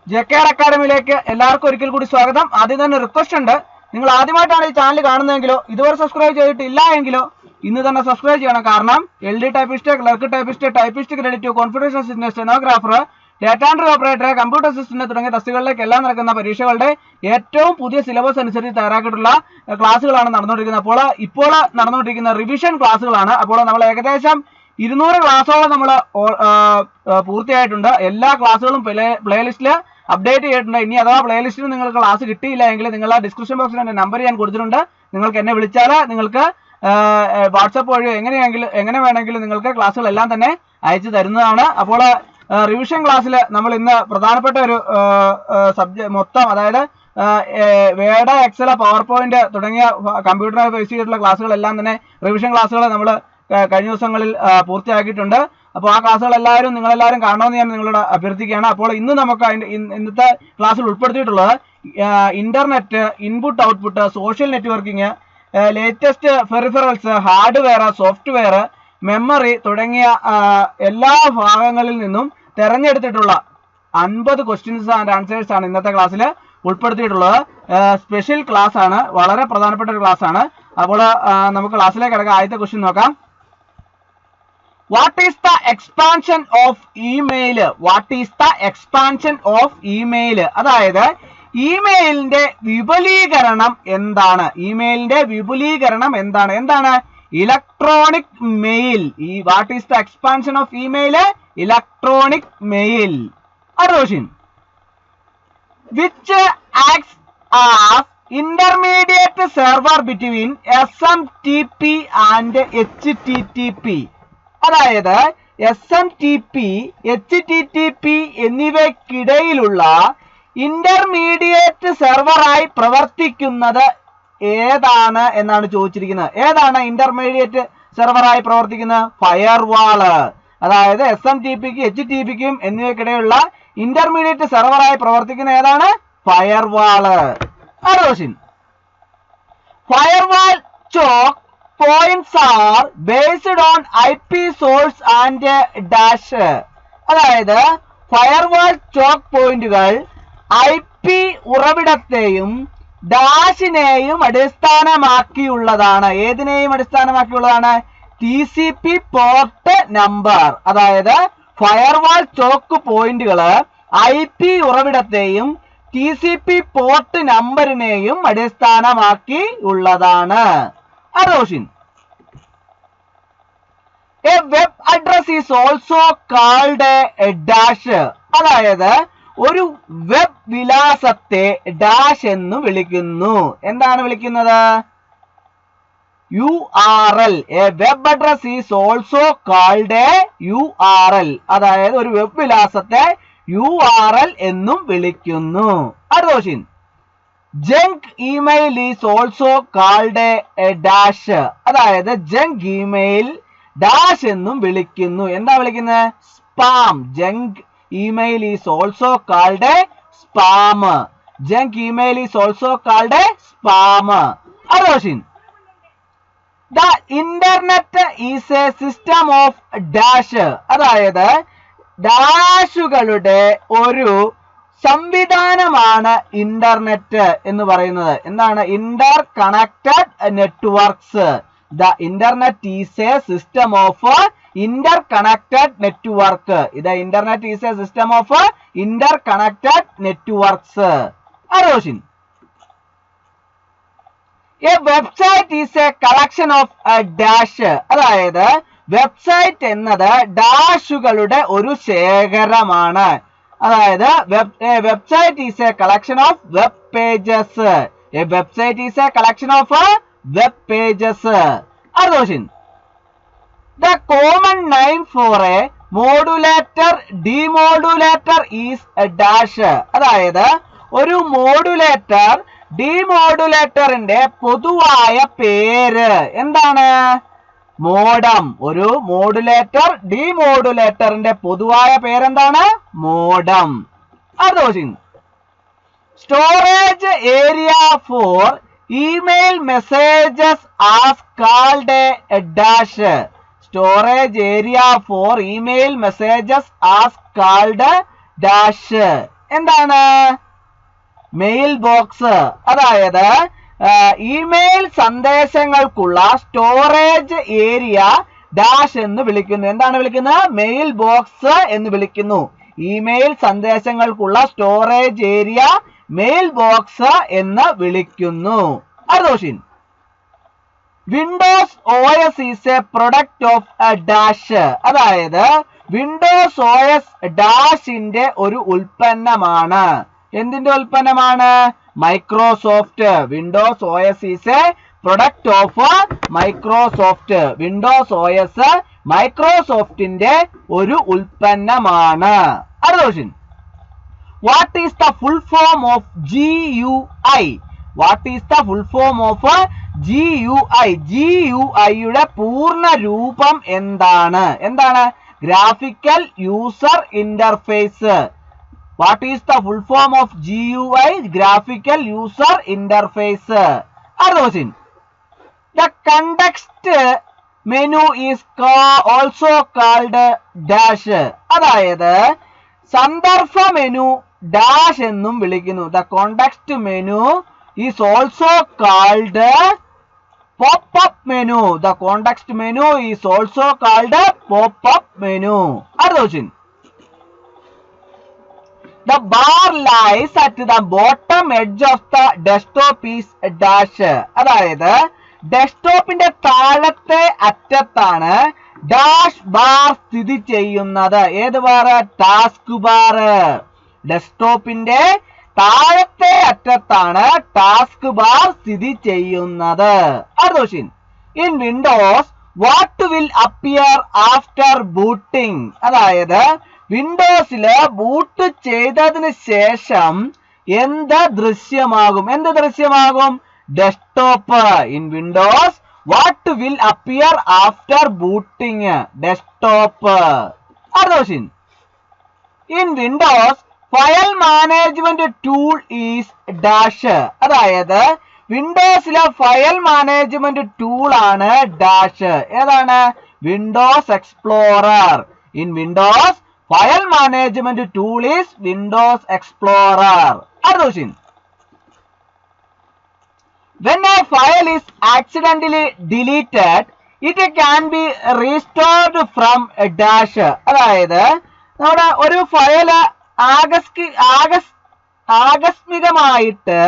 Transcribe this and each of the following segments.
JKR അക്കാഡമിയിലേക്ക് എല്ലാവർക്കും ഒരിക്കൽ കൂടി സ്വാഗതം. ആദ്യം തന്നെ റിക്വസ്റ്റ് ഉണ്ട്, നിങ്ങൾ ആദ്യമായിട്ടാണ് ഈ ചാനൽ കാണുന്നതെങ്കിലോ ഇതുവരെ സബ്സ്ക്രൈബ് ചെയ്തിട്ടില്ല എങ്കിലോ ഇന്ന് തന്നെ സബ്സ്ക്രൈബ് ചെയ്യണം. കാരണം LD typist, clerk typist, typist credit, confidence assistant, stenographer, data entry operator, computer assistant തുടങ്ങിയ തസ്തികകളിലേക്ക് എല്ലാം നടക്കുന്ന പരീക്ഷകളുടെ ഏറ്റവും പുതിയ സിലബസ് അനുസരിച്ച് തയ്യാറാക്കിയിട്ടുള്ള ക്ലാസ്സുകളാണ് നടന്നുകൊണ്ടിരിക്കുന്നത്. ഇപ്പോൾ നടന്നുകൊണ്ടിരിക്കുന്ന റിവിഷൻ ക്ലാസ്സുകളാണ്. അപ്പോൾ നമ്മൾ ഏകദേശം 200 ക്ലാസ്സോളം നമ്മൾ പൂർത്തിയായിട്ടുണ്ട്. എല്ലാ ക്ലാസ്സുകളും പ്ലേലിസ്റ്റിൽ അപ്ഡേറ്റ് ചെയ്തിട്ടുണ്ട്. ഇനി അഥവാ പ്ലേലിസ്റ്റിൽ നിങ്ങൾക്ക് ക്ലാസ് കിട്ടിയില്ല എങ്കിൽ നിങ്ങൾ ഡിസ്ക്രിപ്ഷൻ ബോക്സിൽ എൻ്റെ നമ്പർ ഞാൻ കൊടുത്തിട്ടുണ്ട്. നിങ്ങൾക്ക് എന്നെ വിളിച്ചാൽ നിങ്ങൾക്ക് വാട്സപ്പ് വഴി എങ്ങനെ വേണമെങ്കിലും നിങ്ങൾക്ക് ക്ലാസ്സുകളെല്ലാം തന്നെ അയച്ചു തരുന്നതാണ്. അപ്പോൾ റിവിഷൻ ക്ലാസ്സിൽ നമ്മൾ ഇന്ന് പ്രധാനപ്പെട്ട ഒരു സബ്ജക്ട് മൊത്തം, അതായത് വേഡ്, എക്സൽ, പവർ പോയിന്റ് തുടങ്ങിയ കമ്പ്യൂട്ടർ ബേസ് ചെയ്തിട്ടുള്ള ക്ലാസ്സുകളെല്ലാം തന്നെ റിവിഷൻ ക്ലാസ്സുകൾ നമ്മൾ കഴിഞ്ഞ ദിവസങ്ങളിൽ പൂർത്തിയാക്കിയിട്ടുണ്ട്. അപ്പോൾ ആ ക്ലാസ്സുകൾ നിങ്ങളെല്ലാവരും കാണണമെന്ന് ഞാൻ നിങ്ങളോട് അഭ്യർത്ഥിക്കുകയാണ്. അപ്പോൾ ഇന്ന് നമുക്ക് ഇന്നത്തെ ക്ലാസ്സിൽ ഉൾപ്പെടുത്തിയിട്ടുള്ളത് internet, input output, social networking, latest peripherals, hardware, software, memory തുടങ്ങിയ എല്ലാ ഭാഗങ്ങളിൽ നിന്നും തെരഞ്ഞെടുത്തിട്ടുള്ള 50 ക്വസ്റ്റ്യൻസ് ആൻഡ് ആൻസേഴ്സ് ആണ് ഇന്നത്തെ ക്ലാസ്സിൽ ഉൾപ്പെടുത്തിയിട്ടുള്ളത്. സ്പെഷ്യൽ ക്ലാസ് ആണ്, വളരെ പ്രധാനപ്പെട്ട ഒരു ക്ലാസ് ആണ്. അപ്പോൾ നമുക്ക് ക്ലാസ്സിലേക്ക് കിടക്കാം. ആദ്യത്തെ ക്വസ്റ്റ്യൻ നോക്കാം. What is the expansion of email? What is the expansion of email? അതായത് ഇമെയിലിന്റെ വിപുലീകരണം എന്താണ്? ഇമെയിലിന്റെ വിപുലീകരണം എന്താണ്? Electronic mail. What is the expansion of email? Electronic mail. അറോഷൻ. Which acts as intermediate server between SMTP and HTTP? അതായത് SMTP, HTTP എന്നിവയ്ക്കിടയിലുള്ള intermediate സെർവറായി പ്രവർത്തിക്കുന്നത് ഏതാണ് എന്നാണ് ചോദിച്ചിരിക്കുന്നത്. ഏതാണ് ഇന്റർമീഡിയറ്റ് സെർവറായി പ്രവർത്തിക്കുന്നത്? ഫയർവാള്. അതായത് SMTPക്കും HTTPക്കും എന്നിവയ്ക്കിടയിലുള്ള ഇന്റർമീഡിയറ്റ് സെർവറായി പ്രവർത്തിക്കുന്ന ഏതാണ്? Firewall. Question. Firewall choke points are based on IP source and dash. അതായത് ഫയർവാൾ ചോക്ക് പോയിന്റുകൾ IP ഉറവിടത്തെയും ഡാഷിനെയും അടിസ്ഥാനമാക്കിയുള്ളതാണ്. ഏതിനെയും അടിസ്ഥാനമാക്കിയുള്ളതാണ്? TCP port number. അതായത് ഫയർവാൾ ചോക്ക് പോയിന്റുകൾ IP ഉറവിടത്തെയും TCP പോർട്ട് നമ്പറിനെയും അടിസ്ഥാനമാക്കി ഉള്ളതാണ്. Question. A web address is also called a dash. അതായത് ഒരു വെബ് വിലാസത്തെ ഡാഷ് എന്ന് വിളിക്കുന്നു. എന്താണ് വിളിക്കുന്നത്? URL. A web address is also called a URL. അതായത് ഒരു വെബ് വിലാസത്തെ URL എന്നും വിളിക്കുന്നു. Question. Junk email is also called a dash. അതായത് ജങ്ക് ഇമെയിൽ ഡാഷ് എന്നും വിളിക്കുന്നു. എന്താ വിളിക്കുന്നത്? Spam. Junk email is also called a spam. Junk email is also called a spam. Question. The internet is a system of dash. അതായത് ഡാഷുകളുടെ ഒരു സംവിധാനമാണ് internet എന്ന് പറയുന്നത്. എന്താണ്? Interconnected networks. The internet is a system of interconnected network. ഇത് internet is a system of interconnected networks. Question. A website is A collection of dash. അതായത് website എന്നത് ഡാഷുകളുടെ ഒരു ശേഖരമാണ്. അതായത് website is A collection of web pages. A website is A collection of web pages. Question. The common name for A modulator demodulator is a dash. അതായത് ഒരു modulator ഡിമോഡുലേറ്ററിന്റെ പൊതുവായ പേര് എന്താണ്? മോഡം. ഒരു മോഡുലേറ്റർ ഡിമോഡുലേറ്ററിന്റെ പൊതുവായ പേരെന്താണ്? Modem. Question. Storage area for email messages as called a dash. Storage area for email messages as called dash എന്താണ്? Mailbox. അതായത് ഇമെയിൽ സന്ദേശങ്ങൾക്കുള്ള സ്റ്റോറേജ് ഏരിയ ഡാഷ് എന്ന് വിളിക്കുന്നു. എന്താണ് വിളിക്കുന്നത്? മെയിൽ ബോക്സ് എന്ന് വിളിക്കുന്നു. ഇമെയിൽ സന്ദേശങ്ങൾക്കുള്ള സ്റ്റോറേജ് ഏരിയ മെയിൽ ബോക്സ് എന്ന് വിളിക്കുന്നു. അടുത്ത question. Windows OS is a product of dash. അതായത് വിൻഡോസ് OS ഡാഷിന്റെ ഒരു ഉൽപ്പന്നമാണ്. എന്തിന്റെ ഉൽപ്പന്നമാണ്? Microsoft. Windows OS is a product of Microsoft. Windows OS മൈക്രോസോഫ്റ്റിന്റെ ഒരു ഉൽപ്പന്നമാണ്. അടുത്ത question. What is the full form of GUI? What is the full form of GUI? GUIയുടെ പൂർണ്ണ രൂപം എന്താണ്? എന്താണ്? Graphical user interface. What is the full form of GUI? Graphical user interface. അടുത്ത question. The context menu is also called dash. അതായത് സന്ദർഭ menu dash എന്നും വിളിക്കുന്നു. The context menu is also called pop-up menu. The context menu is also called pop-up menu. അടുത്ത question. The bar lies at the bottom edge of the desktop is dash. അതായത് ഡെസ്ക്ടോപ്പിന്റെ താഴത്തെ അറ്റത്താണ് dash bar സ്ഥിതി ചെയ്യുന്നത്. ഏത് bar? Task bar. ഡെസ്ക്ടോപ്പിന്റെ താഴത്തെ അറ്റത്താണ് task bar സ്ഥിതി ചെയ്യുന്നത്. അടുത്ത question. In Windows what will appear after booting? അതായത് വിൻഡോസില് ബൂട്ട് ചെയ്തതിന് ശേഷം എന്ത് ദൃശ്യമാകും? എന്ത് ദൃശ്യമാകും? Desktop. In Windows what will appear after booting? Desktop. അടുത്ത question. In Windows file management tool is dash. അതായത് വിൻഡോസിലെ ഫയൽ മാനേജ്മെന്റ് ടൂൾ ആണ് ഡാഷ്. ഏതാണ്? Windows Explorer. In Windows file management tool is Windows Explorer. അടുത്ത question. When a file is accidentally deleted, it can be restored from a dash. അതായത് നമ്മുടെ ഒരു file ആകസ്മികമായിട്ട്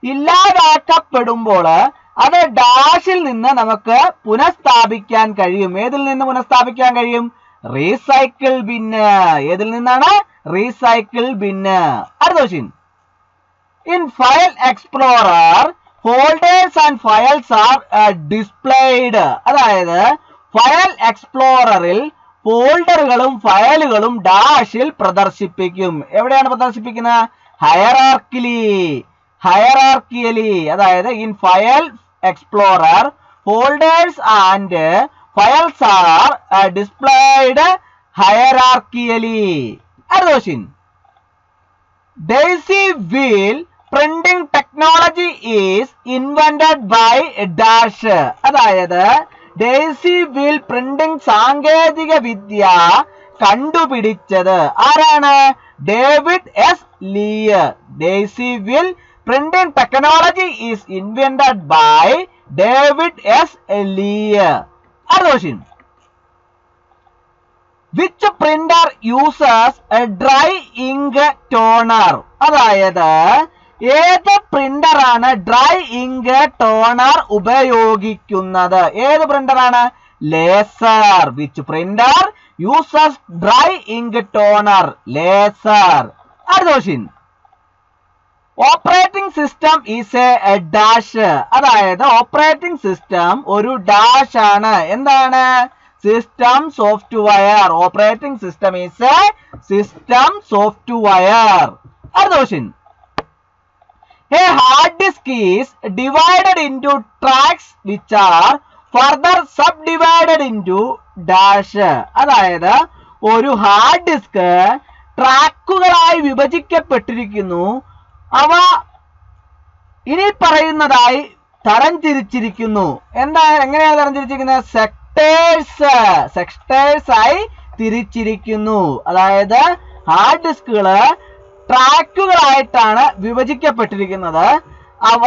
ഇല്ലാതാക്കപ്പെടുമ്പോൾ അത് ഡാഷിൽ നിന്ന് നമുക്ക് പുനഃസ്ഥാപിക്കാൻ കഴിയും. ഏതിൽ നിന്ന് പുനഃസ്ഥാപിക്കാൻ കഴിയും? Recycle bin. ഏതിൽ നിന്നാണ്? Recycle bin. അടുത്ത question. In file explorer folders and files are displayed. അതായത് ഫയൽ എക്സ്പ്ലോററിൽ ഫോൾഡറുകളും ഫയലുകളും ഡാഷിൽ പ്രദർശിപ്പിക്കും. എവിടെയാണ് പ്രദർശിപ്പിക്കുന്നത്? ഹയറാർക്കിയലി. അതായത് in file explorer folders and files are displayed hierarchically. അടുത്ത question. Daisy wheel printing technology is invented by dash. അതായത് ഡെയ്സി വീൽ പ്രിന്റിംഗ് സാങ്കേതിക വിദ്യ കണ്ടുപിടിച്ചത് ആരാണ്? David S Lee. Daisy wheel printing technology is invented by David S Lee. അടുത്ത question. Which printer uses a dry ink toner? അതായത് ഏത് പ്രിന്ററാണ് dry ink toner ഉപയോഗിക്കുന്നത്? ഏത് പ്രിന്ററാണ്? Laser. Which printer uses dry ink toner? Laser. അടുത്ത question. Operating system is a dash. അതായത് operating system ഒരു ഡാഷ് ആണ്. എന്താണ്? System software. Operating system is a system software. അടുത്ത question. A hard disk is divided into tracks which are further subdivided into dash. അതായത് ഒരു hard disk ട്രാക്കുകളായി വിഭജിക്കപ്പെട്ടിരിക്കുന്നു. അവ ഇനി പറയുന്നതായി തരംതിരിച്ചിരിക്കുന്നു. എങ്ങനെയാണ് തരംതിരിച്ചിരിക്കുന്നത്? സെക്ടേഴ്സ് ആയി തിരിച്ചിരിക്കുന്നു. അതായത് ഹാർഡ് ഡിസ്കുകള് ട്രാക്കുകളായിട്ടാണ് വിഭജിക്കപ്പെട്ടിരിക്കുന്നത്. അവ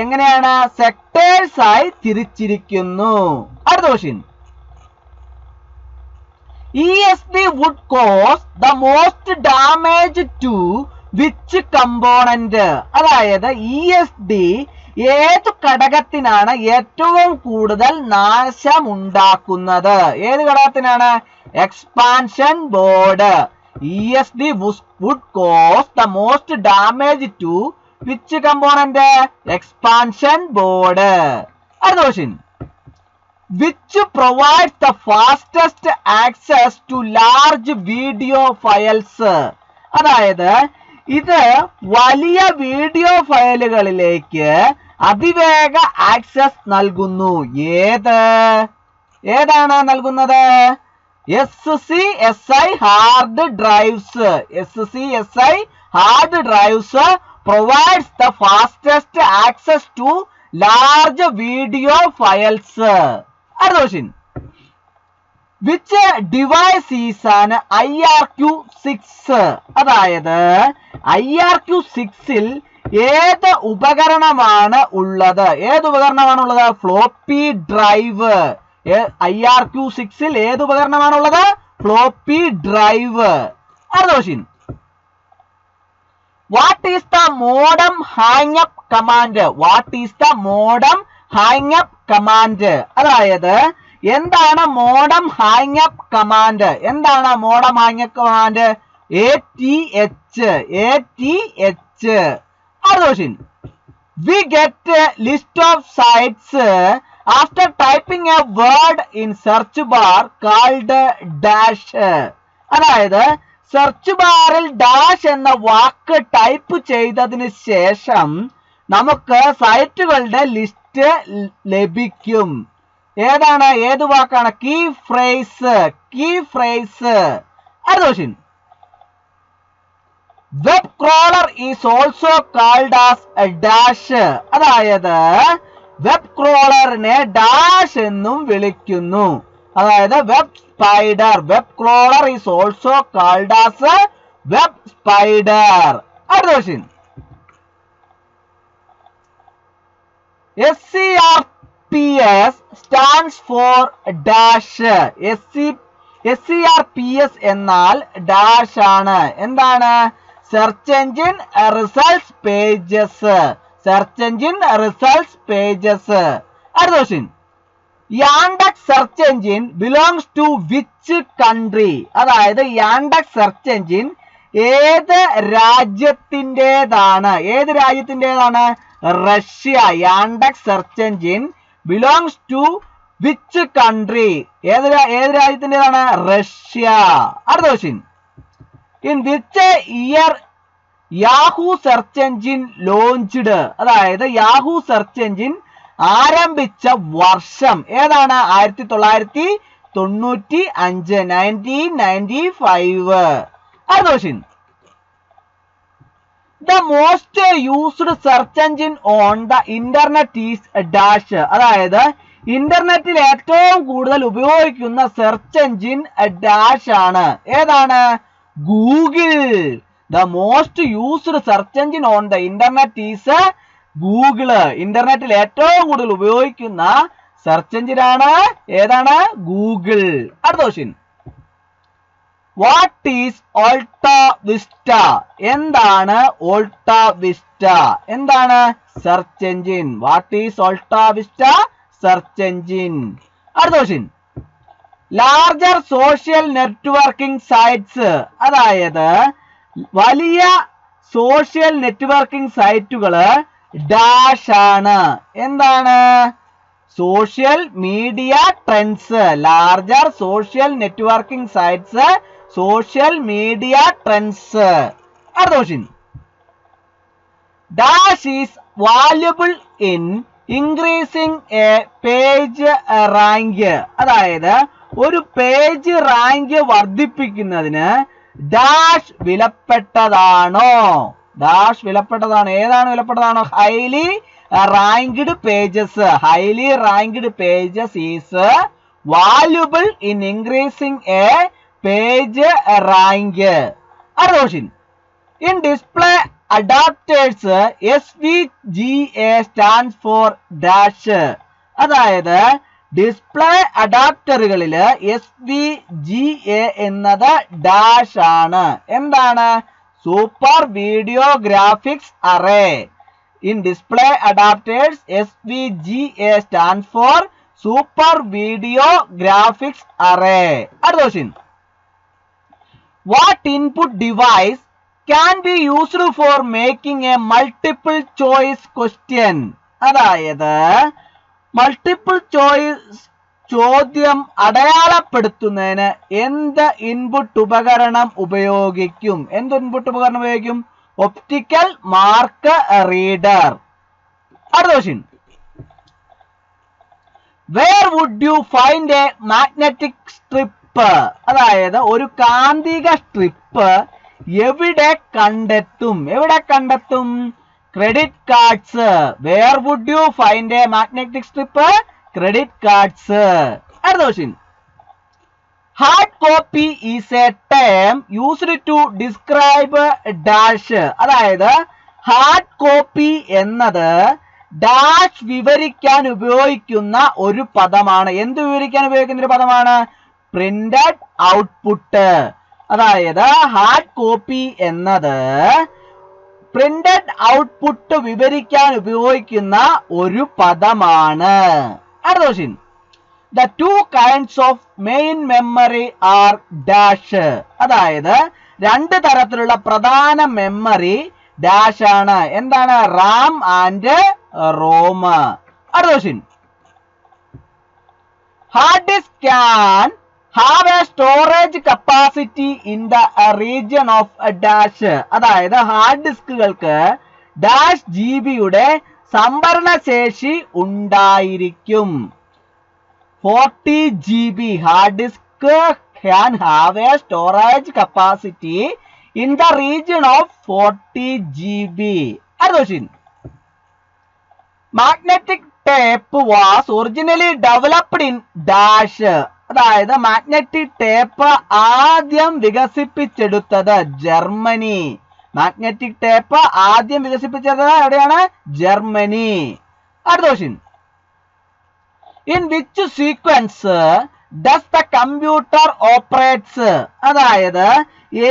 എങ്ങനെയാണ്? സെക്ടേഴ്സ് ആയി തിരിച്ചിരിക്കുന്നു. അടുത്ത question. ESD would cause the most damage to which component? അതായത് ESD ഏത് ഘടകത്തിനാണ് ഏറ്റവും കൂടുതൽ നാശമുണ്ടാക്കുന്നത്? ഏത് ഘടകത്തിനാണ്? Expansion board. ESD would cause the most damage to which component? Expansion board. അടുത്ത question. Which provides the fastest access to large video files? അതായത് ഇത് വലിയ വീഡിയോ ഫയലുകളിലേക്ക് അതിവേഗ ആക്സസ് നൽകുന്നു. ഏതാണ് നൽകുന്നത്? SCSI hard drives. SCSI hard drives provides the fastest access to large video files. അടുത്ത question. Which device is an IRQ6? അതായത് IRQ6ൽ ഏത് ഉപകരണമാണ് ഉള്ളത്? ഏത് ഉപകരണമാണുള്ളത്? Floppy drive. IRQ6ൽ ഏത് ഉപകരണമാണുള്ളത്? Floppy drive. അടുത്ത question. What is the modem hang up command? What is the modem hang up command? അതായത് എന്താണ് മോഡം ഹാങ് അപ്പ് കമാൻഡ്? എന്താണ് modem hang up command? ATH. അടുത്ത question. We get a list of sites after typing a word in search bar called dash. അതായത് search ബാറിൽ dash എന്ന വാക്ക് type ചെയ്തതിന് ശേഷം നമുക്ക് സൈറ്റുകളുടെ ലിസ്റ്റ് ലഭിക്കും. ഏതാണ്? ഏത് വാക്കാണ്? Key phrase. അടുത്ത question. Web crawler is also called as a dash. അതായത് വെബ് ക്രോളറിനെ ഡാഷ് എന്നും വിളിക്കുന്നു. അതായത് web spider. Web crawler is also called as web spider. അടുത്ത question. SCRPS stands for dash. SCRPS എന്നാൽ ഡാഷ് ആണ്. എന്താണ്? Search engine results pages. Search engine results pages. അടുത്ത question. Yandex search engine belongs to which country? അതായത് Yandex search engine ഏത് രാജ്യത്തിൻ്റെതാണ്? ഏത് രാജ്യത്തിൻ്റെതാണ്? Russia. Yandex search engine belongs to which country? ഏത് രാജ്യത്തിൻ്റെതാണ്? റഷ്യ. അടുത്ത question. In which year Yahoo search engine launched? അതായത് യാഹൂ സെർച്ച് എഞ്ചിൻ ആരംഭിച്ച വർഷം ഏതാണ്? 1995. 1995. അടുത്ത question. The most used search engine on the internet is dash. അതായത് ഇന്റർനെറ്റിൽ ഏറ്റവും കൂടുതൽ ഉപയോഗിക്കുന്ന സെർച്ച് എഞ്ചിൻ ഡാഷ് ആണ്. ഏതാണ്? Google. The most used search engine on the internet is Google. ഇന്റർനെറ്റിൽ ഏറ്റവും കൂടുതൽ ഉപയോഗിക്കുന്ന സെർച്ച് എഞ്ചിൻ ആണ് ഏതാണ്? ഗൂഗിൾ. അടുത്ത question. What is AltaVista? എന്താണ് ഓൾട്ടാ വിസ്റ്റ? എന്താണ്? Search engine. What is AltaVista? Search engine. അടുത്ത question. Larger social networking sites. അതായത് വലിയ സോഷ്യൽ നെറ്റ്വർക്കിംഗ് സൈറ്റുകള് ഡാഷ് ആണ്. എന്താണ്? Social media trends. Larger social networking sites social media trends. അടുത്ത question. Dash is valuable in increasing a page rank. അതായത് ഒരു page rank വർദ്ധിപ്പിക്കുന്നതിന് ഡാഷ് വിലപ്പെട്ടതാണോ? ഡാഷ് വിലപ്പെട്ടതാണ്. ഏതാണ് വിലപ്പെട്ടതാണോ? Highly ranked pages. Highly ranked pages is valuable in increasing a page rank. അടുത്ത question. In display adapters, SVGA stands for dash. അതായത് display അഡാപ്റ്ററുകളിൽ SVGA എന്നത് ഡാഷ് ആണ്. എന്താണ്? Super video graphics array. In display adapters, SVGA stands for Super Video Graphics Array. അടുത്ത question. What input device can be used for making a multiple choice question? അതായത് multiple choice ചോദ്യം അടയാളപ്പെടുത്തുന്നതിന് എന്ത് input ഉപകരണം ഉപയോഗിക്കും? എന്ത് input ഉപകരണം ഉപയോഗിക്കും? Optical mark reader. അടുത്ത question. Where would you find a magnetic strip? അതായത് ഒരു കാന്തിക സ്ട്രിപ്പ് എവിടെ കണ്ടെത്തും? എവിടെ കണ്ടെത്തും? Credit cards. Where would you find a magnetic strip? Credit cards. അടുത്ത question. Hard copy is a term used to describe dash. അതായത് ഹാർഡ് കോപ്പി എന്നത് ഡാഷ് വിവരിക്കാൻ ഉപയോഗിക്കുന്ന ഒരു പദമാണ്. എന്ത് വിവരിക്കാൻ ഉപയോഗിക്കുന്ന ഒരു പദമാണ്? Printed output. അതായത് ഹാർഡ് കോപ്പി എന്നത് പ്രിന്റഡ് ഔട്ട്പുട്ട് വിവരിക്കാൻ ഉപയോഗിക്കുന്ന ഒരു പദമാണ്. അടുത്ത question. The two kinds of main memory are dash. അതായത് രണ്ട് തരത്തിലുള്ള പ്രധാന മെമ്മറി ഡാഷ് ആണ്. എന്താണ്? RAM and ROM. അടുത്ത question. Hard disk can have a storage capacity in the region of dash. അതായത് ഹാർഡ് ഡിസ്കുകൾക്ക് ഡാഷ് GB സംഭരണ ശേഷി ഉണ്ടായിരിക്കും. 40 GB hard disk can have a storage capacity in the region of 40 GB. Other question. Magnetic tape was originally developed in dash. അതായത് magnetic tape ആദ്യം വികസിപ്പിച്ചെടുത്തത് Germany. Magnetic tape ആദ്യം വികസിപ്പിച്ചത് എവിടെയാണ്? ജർമ്മനി. അടുത്ത question. In which sequence does the computer operates? അതായത്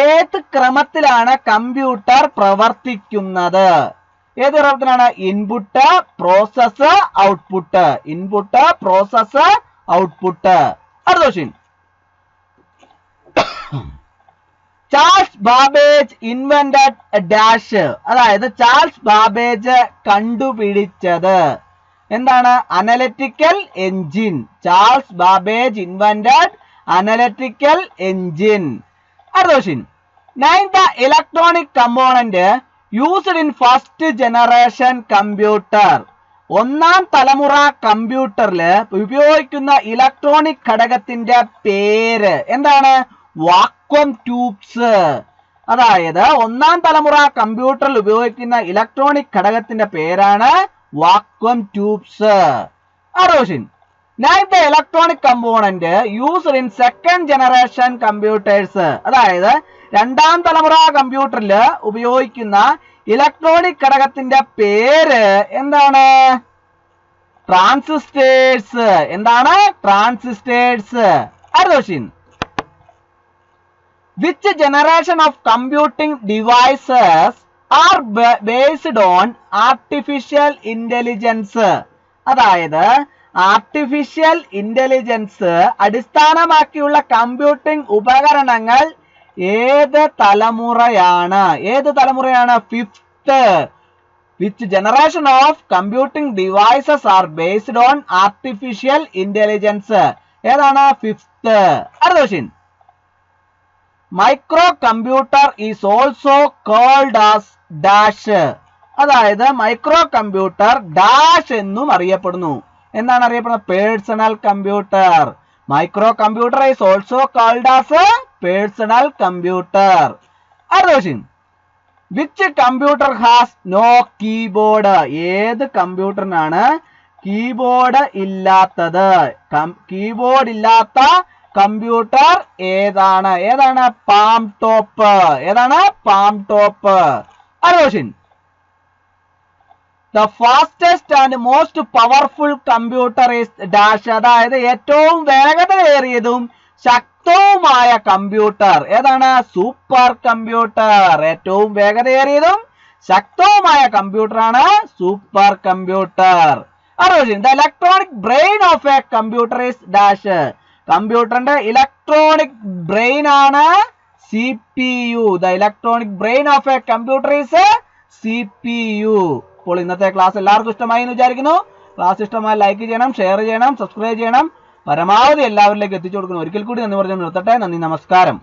ഏത് ക്രമത്തിലാണ് കമ്പ്യൂട്ടർ പ്രവർത്തിക്കുന്നത്? ഏത് ക്രമത്തിലാണ്? Input, process, output. Input, process, output. അടുത്ത question. Charles Babbage invented dash. അതായത് ചാൾസ് ബാബേജ് കണ്ടുപിടിച്ചത് എന്താണ്? Analytical engine. Charles Babbage invented analytical engine. അടുത്ത question. Name the electronic component used in first generation computer. ഒന്നാം തലമുറ കമ്പ്യൂട്ടറിൽ ഉപയോഗിക്കുന്ന ഇലക്ട്രോണിക് ഘടകത്തിന്റെ പേര് എന്താണ്? Vacuum tubes. അതായത് ഒന്നാം തലമുറ കമ്പ്യൂട്ടറിൽ ഉപയോഗിക്കുന്ന ഇലക്ട്രോണിക് ഘടകത്തിന്റെ പേരാണ് വാക്വം ട്യൂബ്സ്. അടുത്ത question. Name the electronic component used in second generation computers. അതായത് രണ്ടാം തലമുറ കമ്പ്യൂട്ടറിൽ ഉപയോഗിക്കുന്ന ഇലക്ട്രോണിക് ഘടകത്തിന്റെ പേര് എന്താണ്? ട്രാൻസിസ്റ്റേഴ്സ്. എന്താണ്? ട്രാൻസിസ്റ്റേഴ്സ്. അടുത്ത question. Which generation of computing devices are based on artificial intelligence? അതായത് ആർട്ടിഫിഷ്യൽ ഇന്റലിജൻസ് അടിസ്ഥാനമാക്കിയുള്ള കമ്പ്യൂട്ടിംഗ് ഉപകരണങ്ങൾ ഏത് തലമുറയാണ്? ഏത് തലമുറയാണ്? Fifth. Which generation of computing devices are based on artificial intelligence? ഏതാണ്? ഫിഫ്ത്ത്. അടുത്ത question. Microcomputer is also called as dash. അതായത് മൈക്രോ കമ്പ്യൂട്ടർ ഡാഷ് എന്നും അറിയപ്പെടുന്നു. എന്താണ് അറിയപ്പെടുന്നത്? Personal computer. Microcomputer is also called as personal computer. അടുത്ത question. Which computer has no keyboard? ഏത് കമ്പ്യൂട്ടറിനാണ് കീബോർഡ് ഇല്ലാത്തത്? കീബോർഡ് ഇല്ലാത്ത കമ്പ്യൂട്ടർ ഏതാണ്? ഏതാണ്? Palmtop. ഏതാണ്? Palmtop. Question. The fastest and most powerful computer is dash. അതായത് ഏറ്റവും വേഗതയേറിയതും ശക്തവുമായ കമ്പ്യൂട്ടർ ഏതാണ്? Super computer. ഏറ്റവും വേഗതയേറിയതും ശക്തവുമായ കമ്പ്യൂട്ടറാണ് supercomputer. The electronic brain of a computer is dash. കമ്പ്യൂട്ടറിന്റെ ഇലക്ട്രോണിക് ബ്രെയിൻ ആണ് CPU. The electronic brain of a computer is CPU. അപ്പോൾ ഇന്നത്തെ ക്ലാസ് എല്ലാവർക്കും ഇഷ്ടമായി എന്ന് വിചാരിക്കുന്നു. ക്ലാസ് ഇഷ്ടമായി ലൈക്ക് ചെയ്യണം, ഷെയർ ചെയ്യണം, സബ്സ്ക്രൈബ് ചെയ്യണം. പരമാവധി എല്ലാവരിലേക്ക് എത്തിച്ചു കൊടുക്കണം. ഒരിക്കൽ കൂടി നന്ദി പറഞ്ഞു നിർത്തട്ടെ. നന്ദി, നമസ്കാരം.